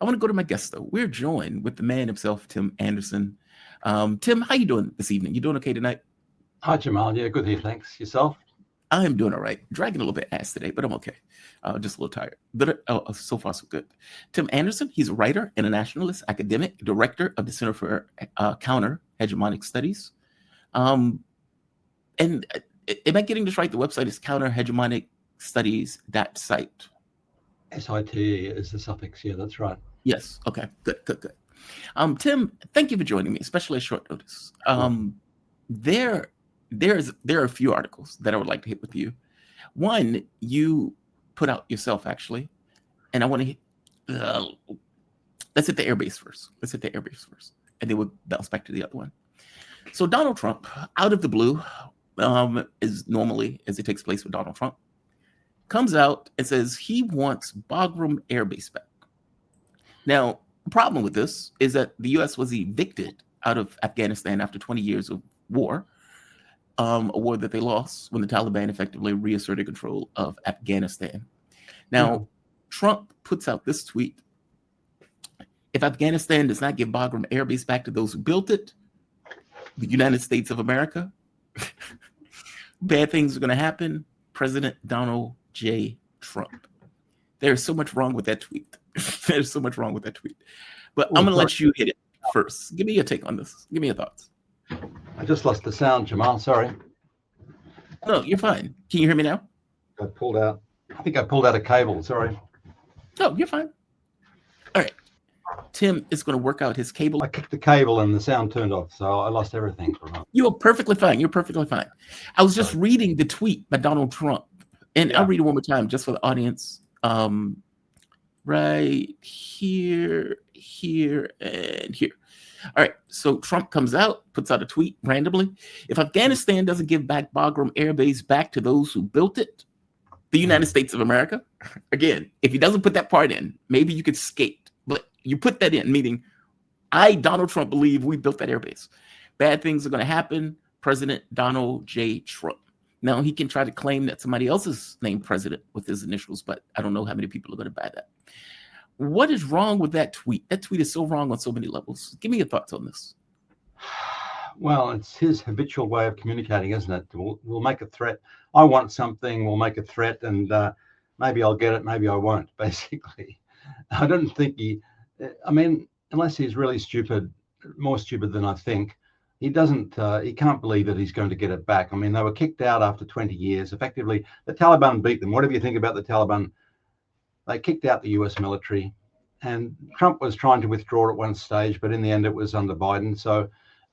I want to go to my guest, though. We're joined with the man himself, Tim Anderson. Tim, how you doing this evening? You doing okay tonight? Hi, Jamal. Yeah, good here. Thanks. Yourself? I am doing all right. Dragging a little bit ass today, but I'm okay. Just a little tired. But so far, so good. Tim Anderson, he's a writer, internationalist, academic, director of the Center for Counter Hegemonic Studies. And am I getting this right? The website is counterhegemonicstudies.site. SITE is the suffix. Yeah, that's right. Yes. Okay. Good. Tim, thank you for joining me, especially at short notice. There are a few articles that I would like to hit with you. One you put out yourself, actually, and I want to let's hit the airbase first. And then we'll bounce back to the other one. So Donald Trump, out of the blue, is normally as it takes place with Donald Trump, comes out and says he wants Bagram Air Base back. Now, the problem with this is that the U.S. was evicted out of Afghanistan after 20 years of war, a war that they lost when the Taliban effectively reasserted control of Afghanistan. Now, Trump puts out this tweet. If Afghanistan does not give Bagram Air Base back to those who built it, the United States of America, bad things are going to happen. President Donald J. Trump. There's so much wrong with that tweet. But I'm going to let you hit it first. Give me your take on this. Give me your thoughts. I just lost the sound, Jamal. Sorry. No, you're fine. Can you hear me now? I think I pulled out a cable. Sorry. No, you're fine. All right. Tim is going to work out his cable. I kicked the cable and the sound turned off, so I lost everything for a moment. You're perfectly fine. I was just reading the tweet by Donald Trump, and I'll read it one more time just for the audience. Right here, and here. All right, so Trump comes out, puts out a tweet randomly. If Afghanistan doesn't give back Bagram Air Base back to those who built it, the United States of America, again, if he doesn't put that part in, maybe you could skate. But you put that in, meaning I, Donald Trump, believe we built that air base. Bad things are going to happen. President Donald J. Trump. Now, he can try to claim that somebody else is named president with his initials, but I don't know how many people are going to buy that. What is wrong with that tweet? That tweet is so wrong on so many levels. Give me your thoughts on this. Well, it's his habitual way of communicating, isn't it? We'll make a threat. I want something. We'll make a threat, and maybe I'll get it. Maybe I won't, basically. I don't think unless he's really stupid, more stupid than I think, he can't believe that he's going to get it back. I mean, they were kicked out after 20 years. Effectively, the Taliban beat them. Whatever you think about the Taliban, they kicked out the US military, and Trump was trying to withdraw at one stage, but in the end it was under Biden. So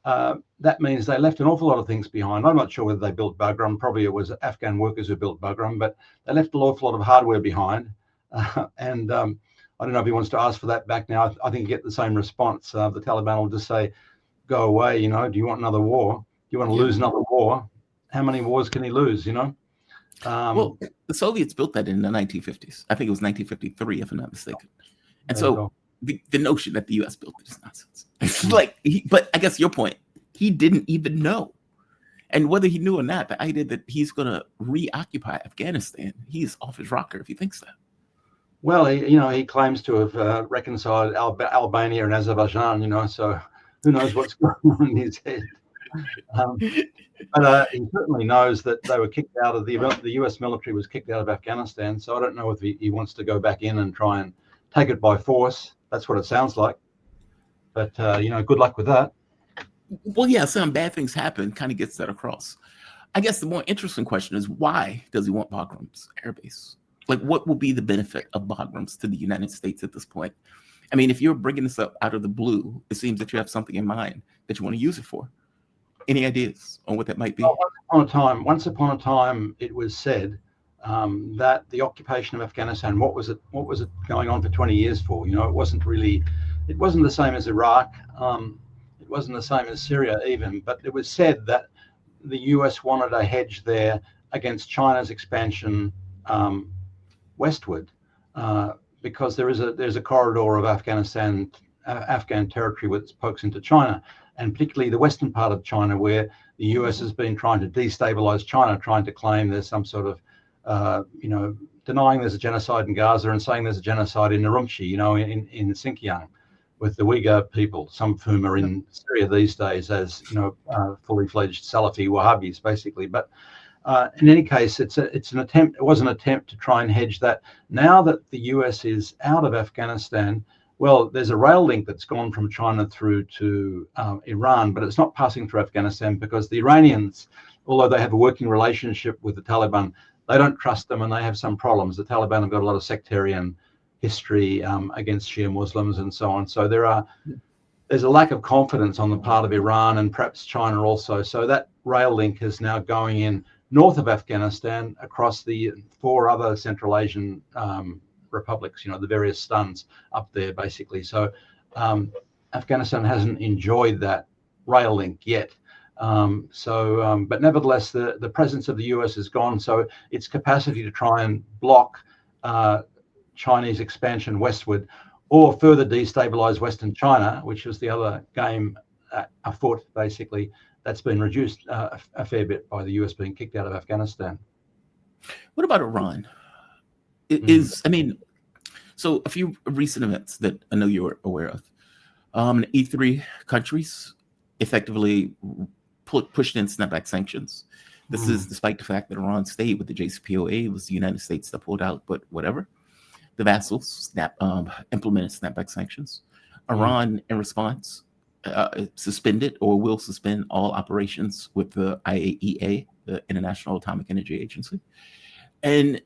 that means they left an awful lot of things behind. I'm not sure whether they built Bagram. Probably it was Afghan workers who built Bagram, but they left an awful lot of hardware behind. And I don't know if he wants to ask for that back now. I think you get the same response. The Taliban will just say, go away, do you want another war? Do you want to lose another war? How many wars can he lose, Well, the Soviets built that in the 1950s. I think it was 1953, if I'm not mistaken. And so the notion that the U.S. built it is nonsense. But I guess your point, he didn't even know. And whether he knew or not, the idea that he's going to reoccupy Afghanistan, he's off his rocker if he thinks that. Well, he claims to have reconciled Albania and Azerbaijan, so who knows what's going on in his head. But he certainly knows that they were kicked out of the U.S. military was kicked out of Afghanistan. So I don't know if he wants to go back in and try and take it by force. That's what it sounds like. But, good luck with that. Well, yeah, some bad things happen, kind of gets that across. I guess the more interesting question is, why does he want Bagram's airbase? What will be the benefit of Bagram's to the United States at this point? I mean, if you're bringing this up out of the blue, it seems that you have something in mind that you want to use it for. Any ideas on what that might be? Well, once upon a time, it was said that the occupation of Afghanistan, what was it going on for 20 years for? It wasn't the same as Iraq. It wasn't the same as Syria even, but it was said that the US wanted a hedge there against China's expansion westward, because there's a corridor of Afghan territory which pokes into China, and particularly the western part of China, where the US has been trying to destabilize China, trying to claim there's some sort of denying there's a genocide in Gaza and saying there's a genocide in Urumqi, in Xinjiang, with the Uyghur people, some of whom are in Syria these days as fully fledged Salafi Wahhabis, basically. But in any case, it was an attempt to try and hedge that. Now that the US is out of Afghanistan, well, there's a rail link that's gone from China through to Iran, but it's not passing through Afghanistan because the Iranians, although they have a working relationship with the Taliban, they don't trust them and they have some problems. The Taliban have got a lot of sectarian history against Shia Muslims and so on. So there's a lack of confidence on the part of Iran and perhaps China also. So that rail link is now going in north of Afghanistan across the 4 other Central Asian republics, the various stuns up there, basically. So Afghanistan hasn't enjoyed that rail link yet. But nevertheless, the presence of the US is gone. So its capacity to try and block Chinese expansion westward or further destabilize Western China, which was the other game afoot, basically, that's been reduced a fair bit by the US being kicked out of Afghanistan. What about Iran? So a few recent events that I know you're aware of. E3 countries effectively pushed in snapback sanctions. This is despite the fact that Iran stayed with the JCPOA. It was the United States that pulled out, but whatever. The vassals implemented snapback sanctions. Iran, in response, suspended or will suspend all operations with the IAEA, the International Atomic Energy Agency. And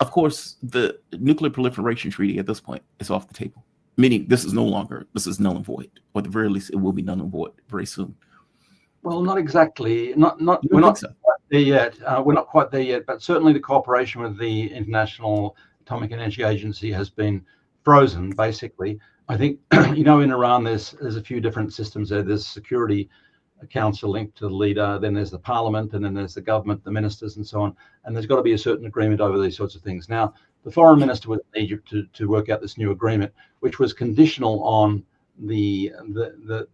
of course, the nuclear proliferation treaty at this point is off the table, meaning this is null and void, or at the very least, it will be null and void very soon. Well, not exactly. We're not quite there yet. We're not quite there yet, but certainly the cooperation with the International Atomic Energy Agency has been frozen, basically. I think, in Iran, there's a few different systems there. There's Security Council linked to the leader, then there's the parliament, and then there's the government, the ministers, and so on. And there's got to be a certain agreement over these sorts of things. Now, the foreign minister was in Egypt to work out this new agreement, which was conditional on the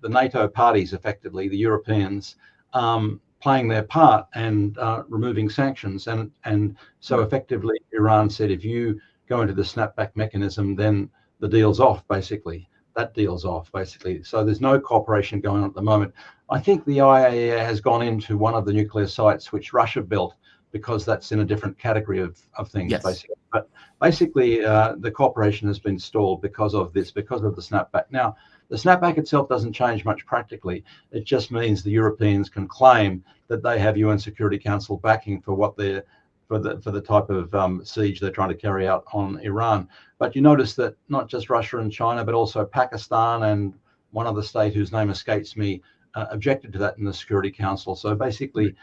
NATO parties, effectively, the Europeans, playing their part and removing sanctions. And so effectively, Iran said, if you go into the snapback mechanism, then the deal's off, basically. That deal's off, basically. So there's no cooperation going on at the moment. I think the IAEA has gone into one of the nuclear sites which Russia built because that's in a different category of things, basically. But basically, the cooperation has been stalled because of this, because of the snapback. Now, the snapback itself doesn't change much practically. It just means the Europeans can claim that they have UN Security Council backing for what they're for the type of siege they're trying to carry out on Iran. But you notice that not just Russia and China, but also Pakistan and one other state whose name escapes me objected to that in the Security Council. So basically,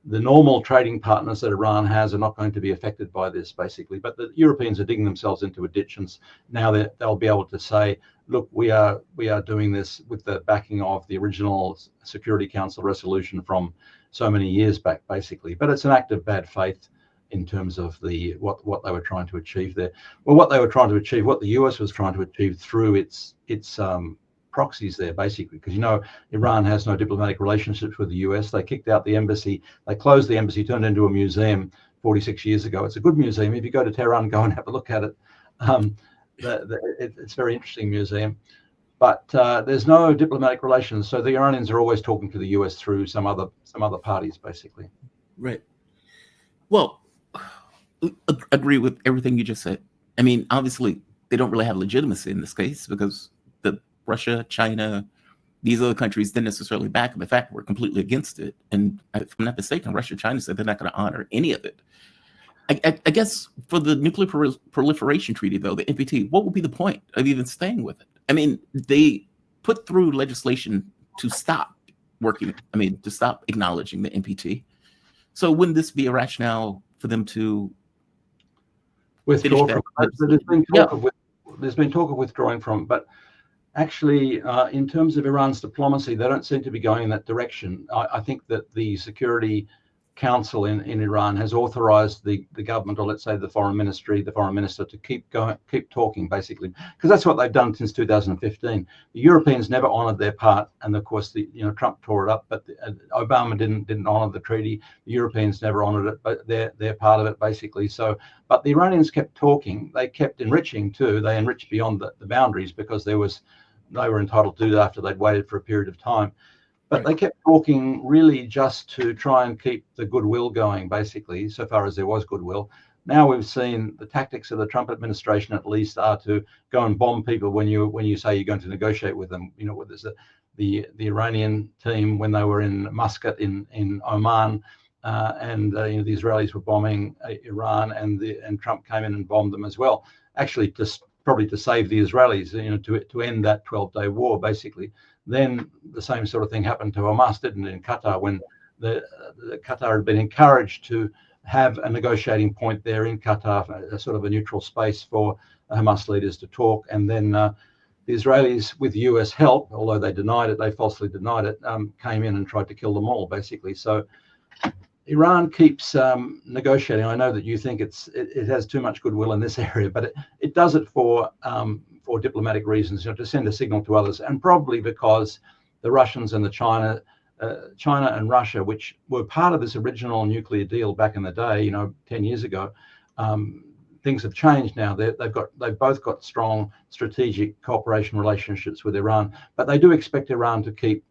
the normal trading partners that Iran has are not going to be affected by this, basically. But the Europeans are digging themselves into a ditch, and now they'll be able to say, look, we are doing this with the backing of the original Security Council resolution from so many years back, basically. But it's an act of bad faith in terms of what they were trying to achieve there. Well, what they were trying to achieve, what the US was trying to achieve through its proxies there, basically, because Iran has no diplomatic relationships with the US. They kicked out the embassy. They closed the embassy, turned it into a museum 46 years ago. It's a good museum. If you go to Tehran, go and have a look at it. It's a very interesting museum. But there's no diplomatic relations. So the Iranians are always talking to the US through some other parties, basically. Right. Well, agree with everything you just said. I mean, obviously, they don't really have legitimacy in this case because Russia, China, these other countries didn't necessarily back them. In fact, we're completely against it. And if I'm not mistaken, Russia and China said they're not going to honor any of it. I guess for the nuclear proliferation treaty, though, the NPT, what would be the point of even staying with it? I mean, they put through legislation to stop to stop acknowledging the NPT. So wouldn't this be a rationale for them to withdraw from it? There's been talk of withdrawing from it, but actually, in terms of Iran's diplomacy, they don't seem to be going in that direction. I think that the Security council in Iran has authorized the government, or let's say the foreign minister, to keep talking, basically, because that's what they've done since 2015. The Europeans never honored their part, and of course Trump tore it up, but Obama didn't honor the treaty. The Europeans never honored it, but they're part of it, basically. So, but the Iranians kept talking. They kept enriching too. They enriched beyond the boundaries, because they were entitled to do that after they'd waited for a period of time. But they kept talking really just to try and keep the goodwill going, basically, so far as there was goodwill. Now we've seen the tactics of the Trump administration, at least, are to go and bomb people when you say you're going to negotiate with them. There's the Iranian team when they were in Muscat in Oman, and the Israelis were bombing Iran, and Trump came in and bombed them as well. Actually, probably to save the Israelis, to end that 12-day war, basically. Then the same sort of thing happened to Hamas, didn't it, in Qatar, when the Qatar had been encouraged to have a negotiating point there in Qatar, a sort of a neutral space for Hamas leaders to talk. And then the Israelis, with US help, although they falsely denied it, came in and tried to kill them all, basically. So Iran keeps negotiating. I know that you think it has too much goodwill in this area, but it does it for diplomatic reasons, to send a signal to others, and probably because the Russians and China and Russia, which were part of this original nuclear deal back in the day, 10 years ago, things have changed now. They've both got strong strategic cooperation relationships with Iran, but they do expect Iran to keep,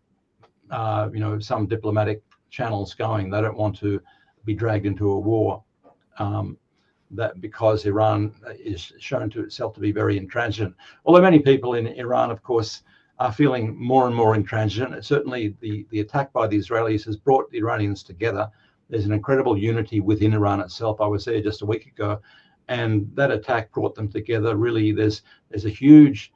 some diplomatic channels going. They don't want to be dragged into a war. That because Iran is shown to itself to be very intransigent. Although many people in Iran, of course, are feeling more and more intransigent. Certainly the attack by the Israelis has brought the Iranians together. There's an incredible unity within Iran itself. I was there just a week ago, and that attack brought them together. Really, there's a huge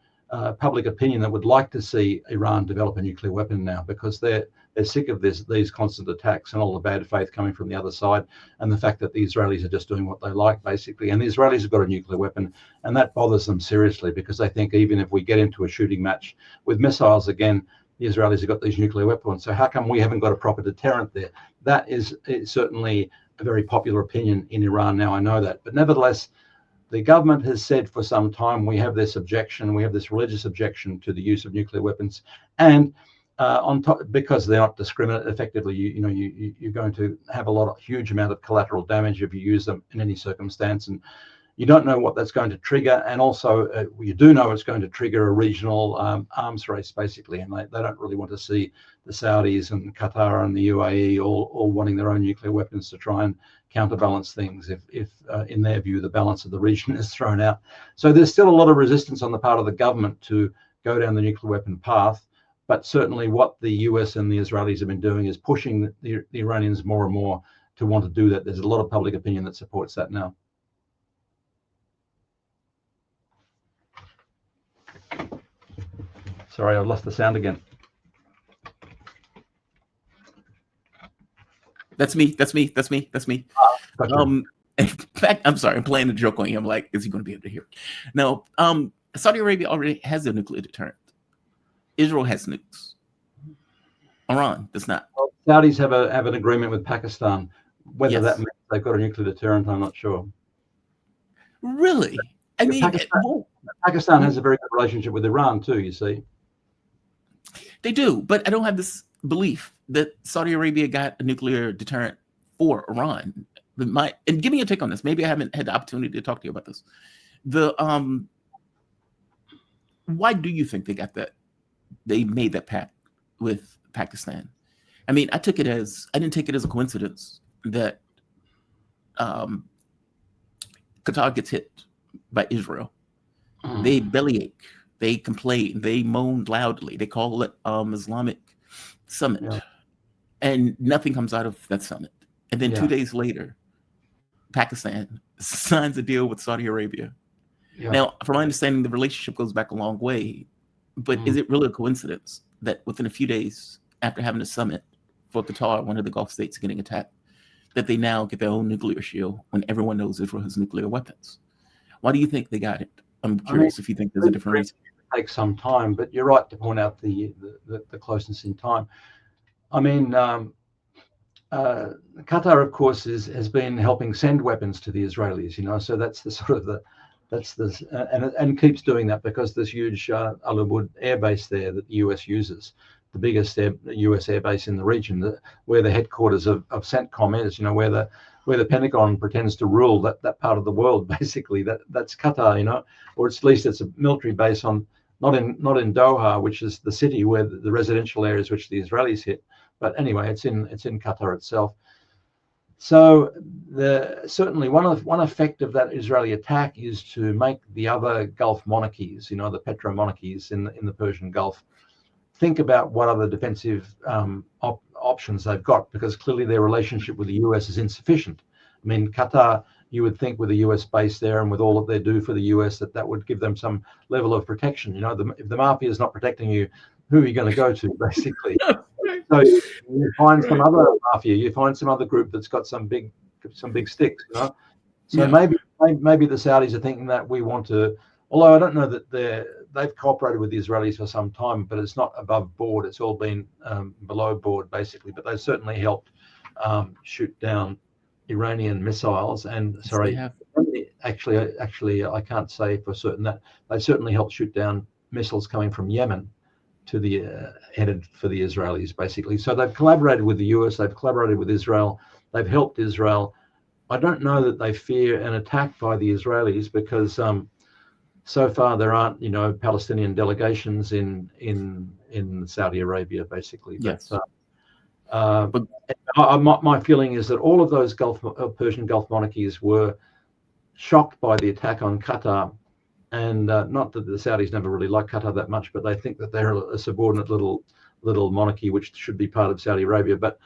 public opinion that would like to see Iran develop a nuclear weapon now, because they're sick of these constant attacks and all the bad faith coming from the other side, and the fact that the Israelis are just doing what they like, basically. And the Israelis have got a nuclear weapon, and that bothers them seriously, because they think even if we get into a shooting match with missiles again, the Israelis have got these nuclear weapons. So how come we haven't got a proper deterrent there? That is certainly a very popular opinion in Iran now, I know that. But nevertheless, the government has said for some time, we have this religious objection to the use of nuclear weapons, and on top, because they're not discriminate, effectively, you're going to have huge amount of collateral damage if you use them in any circumstance, and you don't know what that's going to trigger. And also, you do know it's going to trigger a regional arms race, basically, and they don't really want to see the Saudis and Qatar and the UAE all wanting their own nuclear weapons to try and counterbalance things if in their view, the balance of the region is thrown out. So there's still a lot of resistance on the part of the government to go down the nuclear weapon path. But certainly what the US and the Israelis have been doing is pushing the Iranians more and more to want to do that. There's a lot of public opinion that supports that now. Sorry, I've lost the sound again. That's me. Gotcha. In fact, I'm sorry, I'm playing a joke on you. I'm like, is he going to be able to hear it? No, Saudi Arabia already has a nuclear deterrent. Israel has nukes. Iran does not. Well, Saudis have an agreement with Pakistan. Whether that means they've got a nuclear deterrent, I'm not sure. Really? I mean, Pakistan has a very good relationship with Iran too, you see. They do, but I don't have this belief that Saudi Arabia got a nuclear deterrent for Iran. And give me a take on this. Maybe I haven't had the opportunity to talk to you about this. Why do you think they got that? They made that pact with Pakistan. I mean, I didn't take it as a coincidence that Qatar gets hit by Israel. They bellyache, they complain, they moan loudly, they call it Islamic summit, and nothing comes out of that summit. And then 2 days later, Pakistan signs a deal with Saudi Arabia. Now, from my understanding, the relationship goes back a long way. But is it really a coincidence that within a few days after having a summit for Qatar, one of the Gulf states getting attacked, that they now get their own nuclear shield when everyone knows Israel has nuclear weapons? Why do you think they got it? I'm curious if you think there's a different reason. It takes some time, but you're right to point out the closeness in time. I mean, Qatar, of course, has been helping send weapons to the Israelis. So that's the sort of and keeps doing that because there's huge Al Ubaid air base there that the US uses, the biggest US air base in the region, where the headquarters of CENTCOM is. Where the Pentagon pretends to rule that part of the world. Basically, that's Qatar. Or at least it's a military base on not in Doha, which is the city where the residential areas which the Israelis hit. But anyway, it's in Qatar itself. So certainly one effect of that Israeli attack is to make the other Gulf monarchies, the petro monarchies in the Persian Gulf, think about what other defensive options they've got, because clearly their relationship with the US is insufficient. I mean, Qatar, you would think with a US base there and with all that they do for the US, that would give them some level of protection. If the mafia is not protecting you, who are you going to go to, basically? So you find some other mafia, you find some other group that's got some big sticks. So maybe the Saudis are thinking that we want to, although I don't know that they've cooperated with the Israelis for some time, but it's not above board. It's all been below board, basically. But they've certainly helped shoot down Iranian missiles. And actually, I can't say for certain that they certainly helped shoot down missiles coming from Yemen to the headed for the Israelis, basically. So they've collaborated with the US, they've collaborated with Israel, they've helped Israel. I don't know that they fear an attack by the Israelis because so far there aren't, Palestinian delegations in Saudi Arabia, basically. Yes. But my feeling is that all of those Persian Gulf monarchies were shocked by the attack on Qatar. And not that the Saudis never really like Qatar that much, but they think that they're a subordinate little monarchy which should be part of Saudi Arabia. But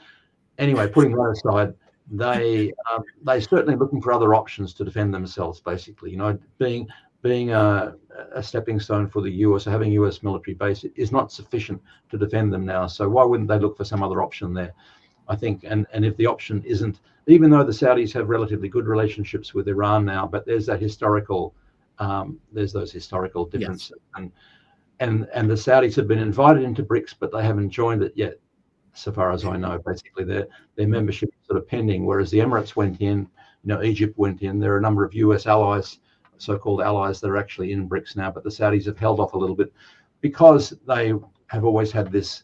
anyway, putting that aside, they're certainly looking for other options to defend themselves. Basically, being a stepping stone for the US, or having US military base is not sufficient to defend them now. So why wouldn't they look for some other option there? I think, and if the option isn't, even though the Saudis have relatively good relationships with Iran now, but there's those historical differences. Yes. And the Saudis have been invited into BRICS, but they haven't joined it yet, so far as I know. Basically, their membership is sort of pending, whereas the Emirates went in, Egypt went in. There are a number of US allies, so-called allies, that are actually in BRICS now, but the Saudis have held off a little bit because they have always had this,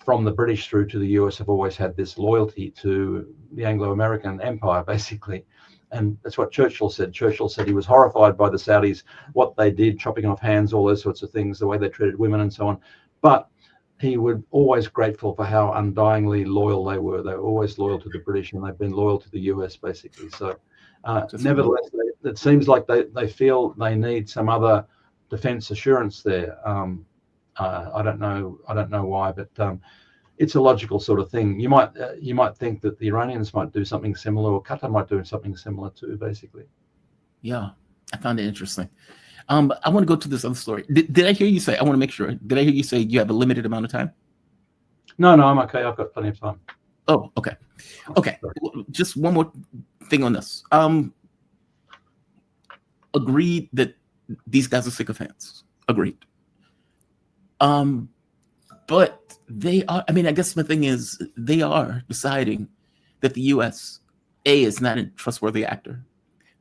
from the British through to the US, have always had this loyalty to the Anglo-American empire, basically. And that's what Churchill said. Churchill said he was horrified by the Saudis, what they did, chopping off hands, all those sorts of things, the way they treated women and so on. But he was always grateful for how undyingly loyal they were. They were always loyal to the British, and they've been loyal to the US, basically. So nevertheless, it seems like they feel they need some other defense assurance there. I don't know why, but it's a logical sort of thing. You might think that the Iranians might do something similar, or Qatar might do something similar too, basically. Yeah, I found it interesting. I want to go to this other story. Did I hear you say, I want to make sure, did I hear you say you have a limited amount of time? No, I'm okay. I've got plenty of time. Oh, okay. Okay, just one more thing on this. Agreed that these guys are sycophants. Agreed. But they are, I mean, I guess my thing is they are deciding that the US, A, is not a trustworthy actor,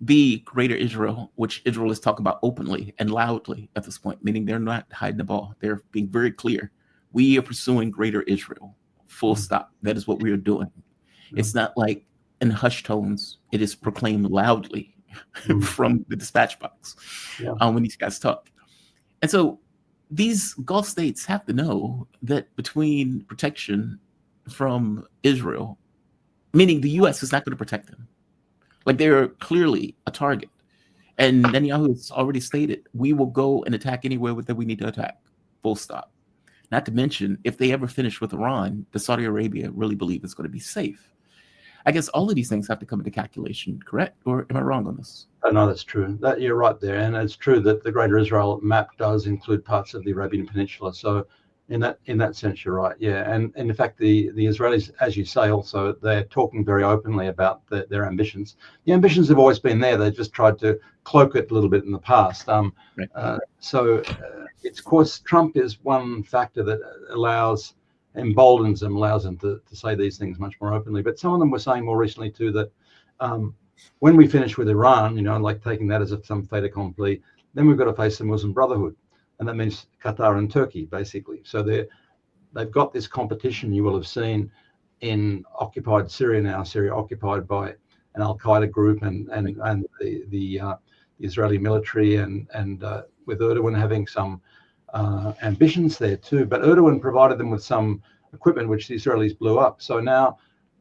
B, Greater Israel, which Israel is talking about openly and loudly at this point, meaning they're not hiding the ball. They're being very clear. We are pursuing Greater Israel, full stop. That is what we are doing. It's not like in hushed tones. It is proclaimed loudly from the dispatch box when these guys talk. And so these Gulf states have to know that between protection from Israel, meaning the US is not going to protect them. Like, they're clearly a target. And Netanyahu has already stated, we will go and attack anywhere that we need to attack, full stop. Not to mention, if they ever finish with Iran, the Saudi Arabia really believe it's going to be safe. I guess all of these things have to come into calculation, correct? Or am I wrong on this? No, that's true. That you're right there. And it's true that the Greater Israel map does include parts of the Arabian Peninsula. So in that sense, you're right. Yeah. And in fact, the Israelis, as you say, also, they're talking very openly about their ambitions. The ambitions have always been there. They just tried to cloak it a little bit in the past. So it's, of course, Trump is one factor that allows emboldens them, allows them to say these things much more openly. But some of them were saying more recently too that when we finish with Iran, like taking that as some fait accompli, then we've got to face the Muslim Brotherhood, and that means Qatar and Turkey basically. So they've got this competition. You will have seen in occupied Syria now, Syria occupied by an Al Qaeda group and the Israeli military, and with Erdogan having some ambitions there too. But Erdogan provided them with some equipment which the Israelis blew up. So now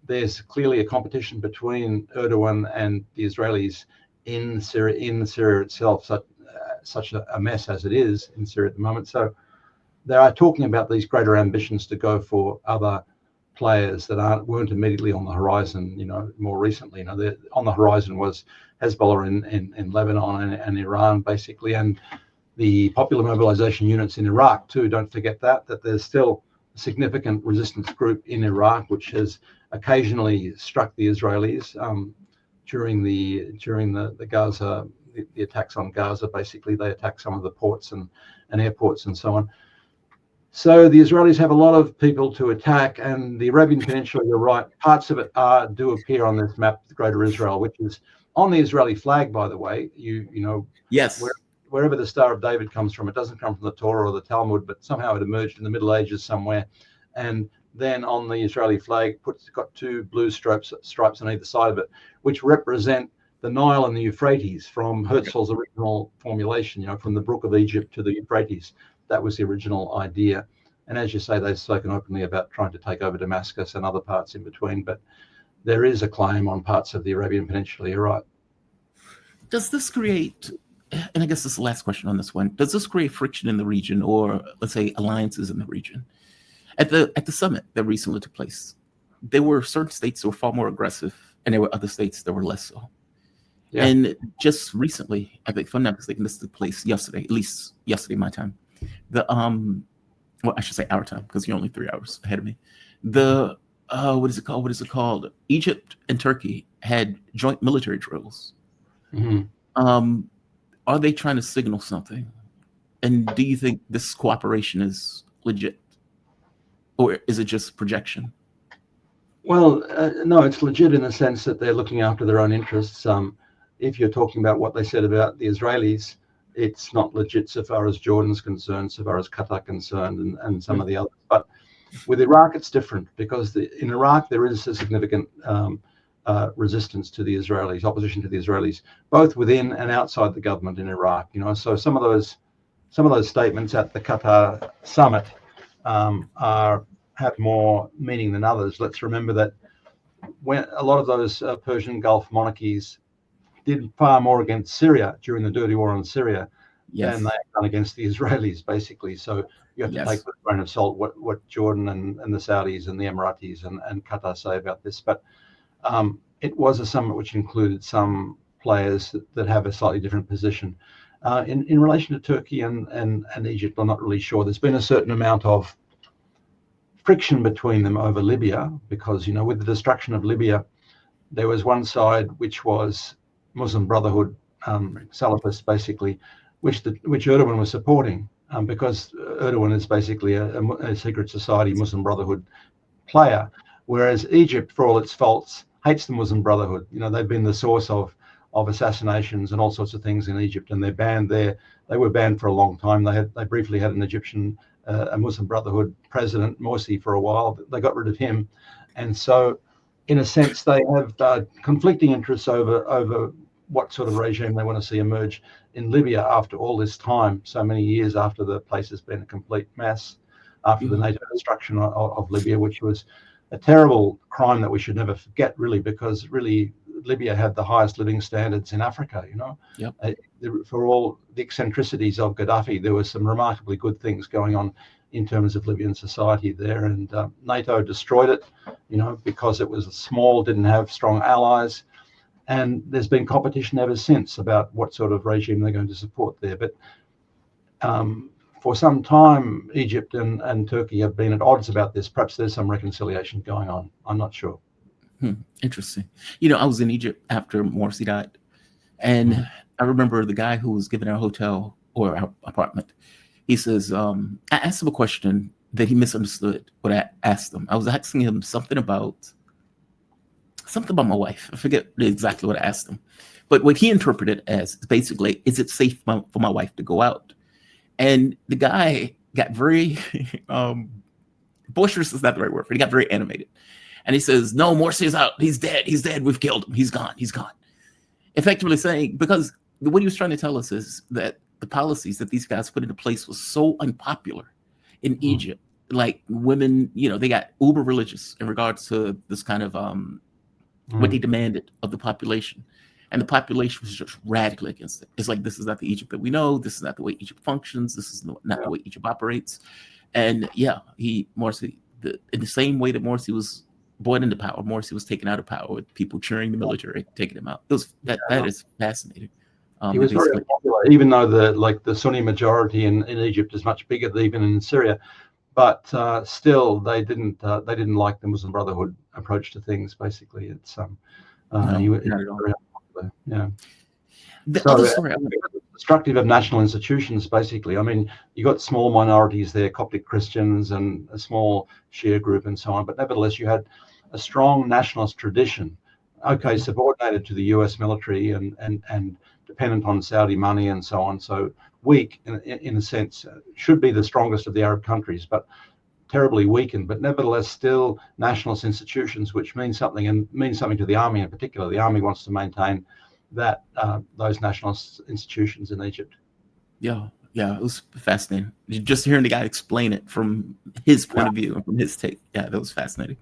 there's clearly a competition between Erdogan and the Israelis in Syria itself, such a mess as it is in Syria at the moment. So they are talking about these greater ambitions to go for other players that weren't immediately on the horizon. More recently, on the horizon was Hezbollah in Lebanon and Iran, basically, and the popular mobilization units in Iraq too. Don't forget that there's still a significant resistance group in Iraq which has occasionally struck the Israelis during the Gaza, the attacks on Gaza. Basically, they attack some of the ports and airports and so on. So the Israelis have a lot of people to attack, and the Arabian Peninsula, you're right, parts of it do appear on this map, the Greater Israel, which is on the Israeli flag, by the way. Yes. Wherever the Star of David comes from, it doesn't come from the Torah or the Talmud, but somehow it emerged in the Middle Ages somewhere. And then on the Israeli flag, it's got two blue stripes on either side of it, which represent the Nile and the Euphrates from Herzl's original formulation, from the Brook of Egypt to the Euphrates. That was the original idea. And as you say, they've spoken openly about trying to take over Damascus and other parts in between. But there is a claim on parts of the Arabian Peninsula, you're right. Does this create, and I guess this is the last question on this one, does this create friction in the region, or let's say alliances in the region? At the summit that recently took place, there were certain states that were far more aggressive, and there were other states that were less so. Yeah. And just recently, I think, if I'm not mistaken, this took place yesterday, at least yesterday my time. Well, I should say our time, because you're only 3 hours ahead of me. What is it called? Egypt and Turkey had joint military drills. Mm-hmm. Are they trying to signal something? And do you think this cooperation is legit? Or is it just projection? Well, no, it's legit in the sense that they're looking after their own interests. If you're talking about what they said about the Israelis, it's not legit so far as Jordan's concerned, so far as Qatar concerned, and some of the others. But with Iraq, it's different, because in Iraq there is a significant resistance to the Israelis, opposition to the Israelis, both within and outside the government in Iraq. So some of those statements at the Qatar summit have more meaning than others. Let's remember that when a lot of those Persian Gulf monarchies did far more against Syria during the dirty war on Syria than they have done against the Israelis, basically. So you have to take with a grain of salt what Jordan and the Saudis and the Emiratis and Qatar say about this. But it was a summit which included some players that have a slightly different position. In relation to Turkey and Egypt, I'm not really sure. There's been a certain amount of friction between them over Libya, because, with the destruction of Libya, there was one side which was Muslim Brotherhood, Salafists, basically, which Erdogan was supporting, because Erdogan is basically a secret society Muslim Brotherhood player, whereas Egypt, for all its faults, hates the Muslim Brotherhood. They've been the source of assassinations and all sorts of things in Egypt, and they're banned there. They were banned for a long time. They briefly had an Egyptian, a Muslim Brotherhood president, Morsi, for a while. They got rid of him, and so, in a sense, they have conflicting interests over what sort of regime they want to see emerge in Libya after all this time, so many years after the place has been a complete mess, after the NATO destruction of Libya, which was a terrible crime that we should never forget, really, because really Libya had the highest living standards in Africa. For all the eccentricities of Gaddafi, there were some remarkably good things going on in terms of Libyan society there, and NATO destroyed it, because it was small, didn't have strong allies, and there's been competition ever since about what sort of regime they're going to support there. But for some time, Egypt and Turkey have been at odds about this. Perhaps there's some reconciliation going on. I'm not sure. Interesting. I was in Egypt after Morsi died, and I remember the guy who was giving our hotel or our apartment. He says, I asked him a question that he misunderstood what I asked him. I was asking him something about my wife. I forget exactly what I asked him, but what he interpreted as basically, is it safe for my wife to go out? And the guy got very boisterous is not the right word, but he got very animated. And he says, no, Morsi is out. He's dead. He's dead. We've killed him. He's gone. He's gone. Effectively saying, because what he was trying to tell us is that the policies that these guys put into place was so unpopular in Egypt. Like women, they got uber religious in regards to this kind of what they demanded of the population. And the population was just radically against it. It's like, this is not the Egypt that we know. This is not the way Egypt functions. This is not the way Egypt operates. And Morsi, in the same way that Morsi was brought into power, Morsi was taken out of power with people cheering the military, taking him out. That is fascinating. He was very popular, even though the Sunni majority in Egypt is much bigger than even in Syria. But still, they didn't like the Muslim Brotherhood approach to things. Basically, it's he was very popular. Yeah. Destructive of national institutions. Basically, I mean, you got small minorities there, Coptic Christians and a small Shia group and so on. But nevertheless, you had a strong nationalist tradition. Okay, subordinated to the U.S. military and dependent on Saudi money and so on. So weak in a sense, should be the strongest of the Arab countries, but terribly weakened. But nevertheless, still nationalist institutions, which means something, and means something to the army in particular. The army wants to maintain that those nationalist institutions in Egypt. Yeah, it was fascinating. Just hearing the guy explain it from his point of view and from his take. Yeah, that was fascinating.